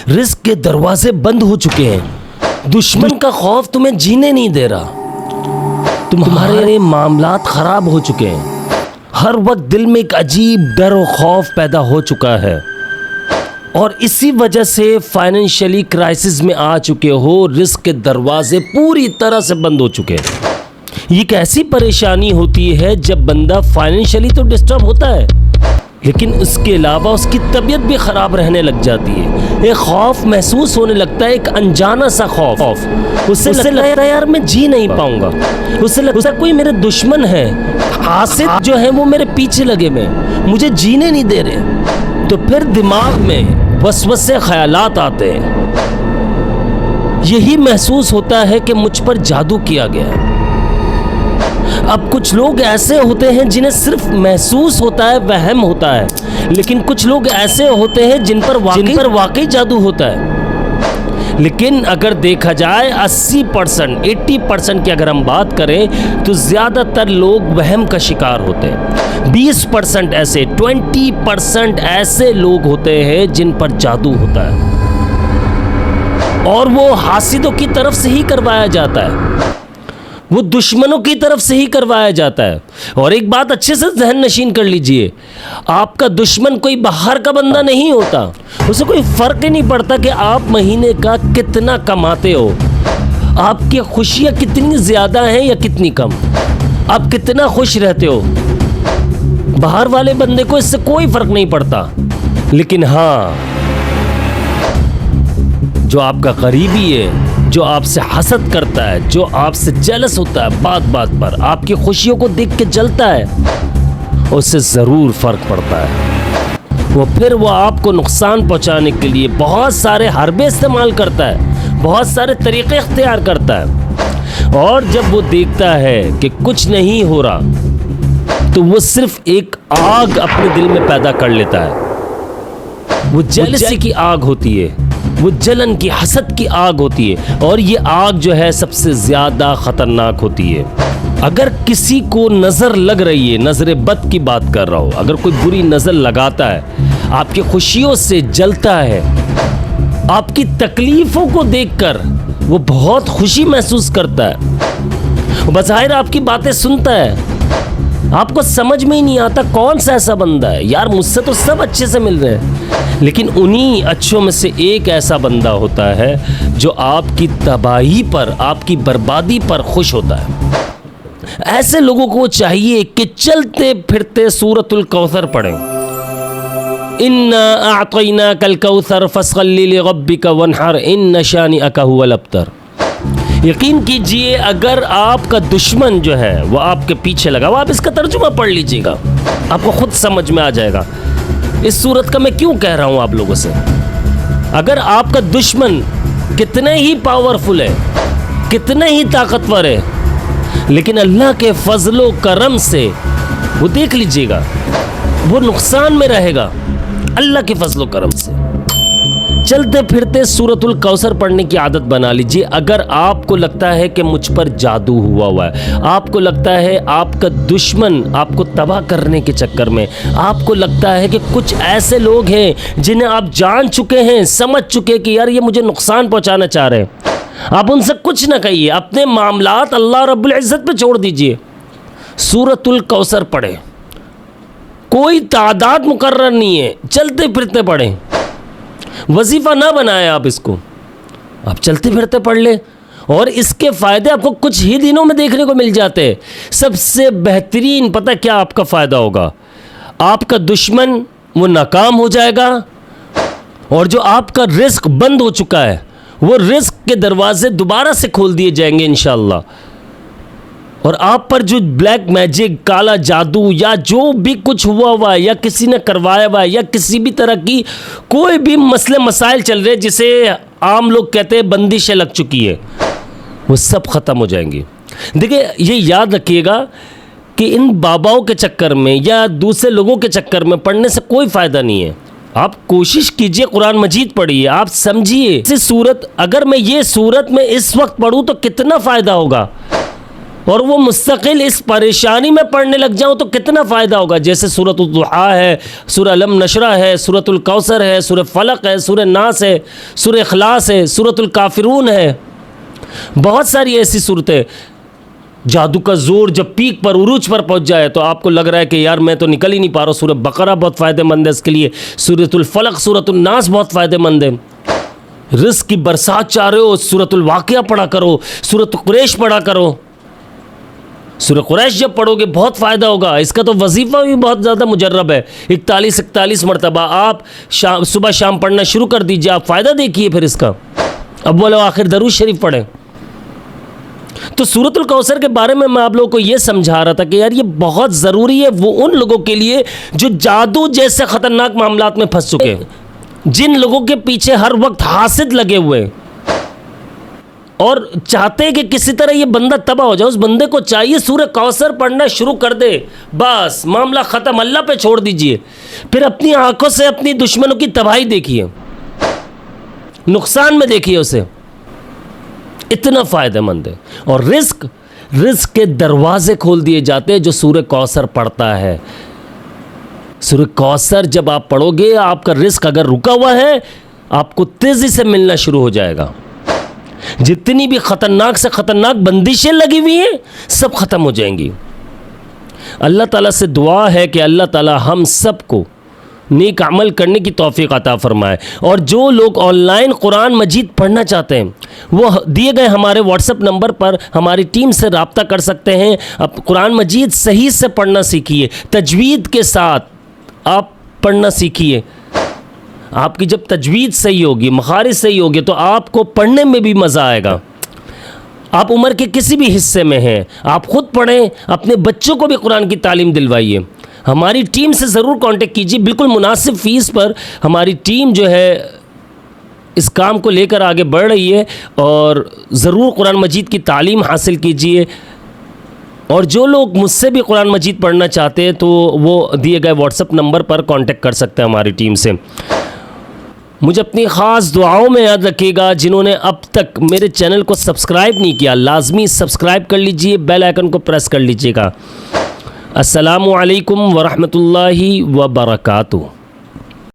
Risk के दरवाजे बंद हो चुके हैं। दुश्मन का खौफ तुम्हें जीने नहीं दे रहा। तुम्हारे मामलात खराब हो चुके हैं। हर वक्त दिल में एक अजीब डर और खौफ पैदा हो चुका है और इसी वजह से फाइनेंशियली क्राइसिस में आ चुके हो। रिस्क के दरवाजे पूरी तरह से बंद हो चुके हैं। ये एक ऐसी परेशानी होती है जब बंदा फाइनेंशियली तो डिस्टर्ब होता है, लेकिन उसके अलावा उसकी तबीयत भी ख़राब रहने लग जाती है। एक खौफ महसूस होने लगता है, एक अनजाना सा खौफ। उससे लगता है यार मैं जी नहीं पाऊंगा। उससे लगता है कोई मेरे दुश्मन है, हासिद जो है वो मेरे पीछे लगे में मुझे जीने नहीं दे रहे। तो फिर दिमाग में वसवसे ख्यालात आते हैं। यही महसूस होता है कि मुझ पर जादू किया गया है। अब कुछ लोग ऐसे होते हैं जिन्हें सिर्फ महसूस होता है, वहम होता है, लेकिन कुछ लोग ऐसे होते हैं जिन पर वाकई जादू होता है। लेकिन अगर देखा जाए 80%, 80% की अगर हम बात करें तो ज़्यादातर लोग वहम का शिकार होते हैं। 20% ऐसे, 20% ऐसे लोग होते हैं जिन पर जादू होता है और वो हासिदों की तरफ से ही करवाया जाता है, वो दुश्मनों की तरफ से ही करवाया जाता है। और एक बात अच्छे से ज़हन नशीन कर लीजिए, आपका दुश्मन कोई बाहर का बंदा नहीं होता। उसे कोई फ़र्क ही नहीं पड़ता कि आप महीने का कितना कमाते हो, आपकी खुशियाँ कितनी ज़्यादा हैं या कितनी कम, आप कितना खुश रहते हो। बाहर वाले बंदे को इससे कोई फ़र्क नहीं पड़ता। लेकिन हाँ, जो आपका करीबी है, जो आपसे हसद करता है, जो आपसे जेलस होता है, बात बात पर आपकी खुशियों को देख के जलता है, उससे ज़रूर फ़र्क पड़ता है। वो आपको नुकसान पहुंचाने के लिए बहुत सारे हरबे इस्तेमाल करता है, बहुत सारे तरीक़े इख्तियार करता है। और जब वो देखता है कि कुछ नहीं हो रहा तो वो सिर्फ एक आग अपने दिल में पैदा कर लेता है। वो जेलसी की आग होती है, वो जलन की, हसद की आग होती है। और ये आग जो है सबसे ज़्यादा ख़तरनाक होती है। अगर किसी को नज़र लग रही है, नज़र बद की बात कर रहा हो, अगर कोई बुरी नज़र लगाता है, आपकी खुशियों से जलता है, आपकी तकलीफ़ों को देखकर वो बहुत खुशी महसूस करता है, बज़ाहिर आपकी बातें सुनता है, आपको समझ में ही नहीं आता कौन सा ऐसा बंदा है। यार मुझसे तो सब अच्छे से मिल रहे हैं, लेकिन उन्हीं अच्छों में से एक ऐसा बंदा होता है जो आपकी तबाही पर, आपकी बर्बादी पर खुश होता है। ऐसे लोगों को चाहिए कि चलते फिरते सूरतुल कौसर पढ़ें। इन्ना आतैना कल कौसर फस्सल्लि लिरब्बिका वन्हर इन्न शानिअका हुवल अब्तर। यकीन कीजिए, अगर आपका दुश्मन जो है वो आपके पीछे लगा हुआ, आप इसका तर्जुमा पढ़ लीजिएगा, आपको खुद समझ में आ जाएगा इस सूरत का मैं क्यों कह रहा हूँ आप लोगों से। अगर आपका दुश्मन कितने ही पावरफुल है, कितने ही ताकतवर है, लेकिन अल्लाह के फजलो करम से वो देख लीजिएगा वो नुकसान में रहेगा। अल्लाह के फजलो करम से चलते फिरते सूरतुल कौसर पढ़ने की आदत बना लीजिए। अगर आपको लगता है कि मुझ पर जादू हुआ है, आपको लगता है आपका दुश्मन आपको तबाह करने के चक्कर में, आपको लगता है कि कुछ ऐसे लोग हैं जिन्हें आप जान चुके हैं, समझ चुके कि यार ये मुझे नुकसान पहुंचाना चाह रहे हैं, आप उनसे कुछ ना कहिए, अपने मामलात अल्लाह रब्बुल इज़्ज़त पे छोड़ दीजिए। सूरतुल कौसर पढ़ें, कोई तादाद मुकर्रर नहीं है, चलते फिरते पढ़ें, वजीफ़ा ना बनाए आप इसको, आप चलते फिरते पढ़ ले और इसके फ़ायदे आपको कुछ ही दिनों में देखने को मिल जाते हैं। सबसे बेहतरीन पता क्या आपका फ़ायदा होगा, आपका दुश्मन वो नाकाम हो जाएगा और जो आपका रिस्क बंद हो चुका है वो रिस्क के दरवाजे दोबारा से खोल दिए जाएंगे इंशाअल्लाह। और आप पर जो ब्लैक मैजिक, काला जादू या जो भी कुछ हुआ है या किसी ने करवाया हुआ है या किसी भी तरह की कोई भी मसले मसाइल चल रहे जिसे आम लोग कहते हैं बंदिशें लग चुकी है, वो सब ख़त्म हो जाएंगी। देखिए ये याद रखिएगा कि इन बाबाओं के चक्कर में या दूसरे लोगों के चक्कर में पढ़ने से कोई फ़ायदा नहीं है। आप कोशिश कीजिए कुरान मजीद पढ़िए, आप समझिए इस सूरत, अगर मैं ये सूरत में इस वक्त पढ़ूँ तो कितना फ़ायदा होगा। और वो मुस्तकिल इस परेशानी में पढ़ने लग जाऊं तो कितना फ़ायदा होगा। जैसे सूरतुल दुहा है, सूरह अलम नशरा है, सूरतुल कौसर है, सूरह फलक है, सूरह नास है, सूरह इखलास है, सूरतुल काफिरून है, बहुत सारी ऐसी सूरतें। जादू का जोर जब पीक पर उरूज पर पहुंच जाए तो आपको लग रहा है कि यार मैं तो निकल ही नहीं पा रहा हूँ, सूरह बकरा बहुत फ़ायदेमंद है इसके लिए, सूरतुल फलक, सूरतुल नास बहुत फ़ायदेमंद है। रिस्क की बरसात चाह रहे हो, सूरतुल वाक़िया पढ़ा करो, सूरतुल कुरैश पढ़ा करो। सूरह कुरैश जब पढ़ोगे बहुत फ़ायदा होगा। इसका तो वजीफ़ा भी बहुत ज़्यादा मुजर्रब है, 41 मरतबा आप सुबह शाम पढ़ना शुरू कर दीजिए, आप फ़ायदा देखिए फिर इसका। अब बोलो आखिर दरूद शरीफ पढ़ें। तो सूरतुल कौसर के बारे में मैं आप लोगों को ये समझा रहा था कि यार ये बहुत ज़रूरी है वो उन लोगों के लिए जो जादू जैसे ख़तरनाक मामलात में फंस चुके हैं, जिन लोगों के पीछे हर वक्त हासिद लगे हुए हैं और चाहते हैं कि किसी तरह ये बंदा तबाह हो जाए। उस बंदे को चाहिए सूरह कौसर पढ़ना शुरू कर दे, बस मामला ख़त्म, अल्लाह पे छोड़ दीजिए। फिर अपनी आंखों से अपनी दुश्मनों की तबाही देखिए, नुकसान में देखिए उसे, इतना फ़ायदेमंद है। और रिस्क के दरवाजे खोल दिए जाते हैं जो सूरह कौसर पढ़ता है। सूरह कौसर जब आप पढ़ोगे आपका रिस्क अगर रुका हुआ है आपको तेज़ी से मिलना शुरू हो जाएगा। जितनी भी ख़तरनाक से ख़तरनाक बंदिशें लगी हुई हैं सब ख़त्म हो जाएंगी। अल्लाह ताला से दुआ है कि अल्लाह ताला हम सबको नेक अमल करने की तौफीक अता फरमाए। और जो लोग ऑनलाइन कुरान मजीद पढ़ना चाहते हैं वो दिए गए हमारे व्हाट्सएप नंबर पर हमारी टीम से रब्ता कर सकते हैं। अब कुरान मजीद सही से पढ़ना सीखिए, तजवीद के साथ आप पढ़ना सीखिए। आपकी जब तजवीद सही होगी, मखारिज सही होगी तो आपको पढ़ने में भी मज़ा आएगा। आप उम्र के किसी भी हिस्से में हैं, आप ख़ुद पढ़ें, अपने बच्चों को भी कुरान की तालीम दिलवाइए। हमारी टीम से ज़रूर कांटेक्ट कीजिए, बिल्कुल मुनासिब फ़ीस पर हमारी टीम जो है इस काम को लेकर आगे बढ़ रही है। और ज़रूर कुरान मजीद की तालीम हासिल कीजिए। और जो लोग मुझसे भी कुरान मजीद पढ़ना चाहते हैं तो वो दिए गए व्हाट्सएप नंबर पर कांटेक्ट कर सकते हैं हमारी टीम से। मुझे अपनी ख़ास दुआओं में याद रखिएगा। जिन्होंने अब तक मेरे चैनल को सब्सक्राइब नहीं किया लाजमी सब्सक्राइब कर लीजिए, बेल आइकन को प्रेस कर लीजिएगा। अस्सलामु अलैकुम वरहमतुल्लाहि वबरकातुहू।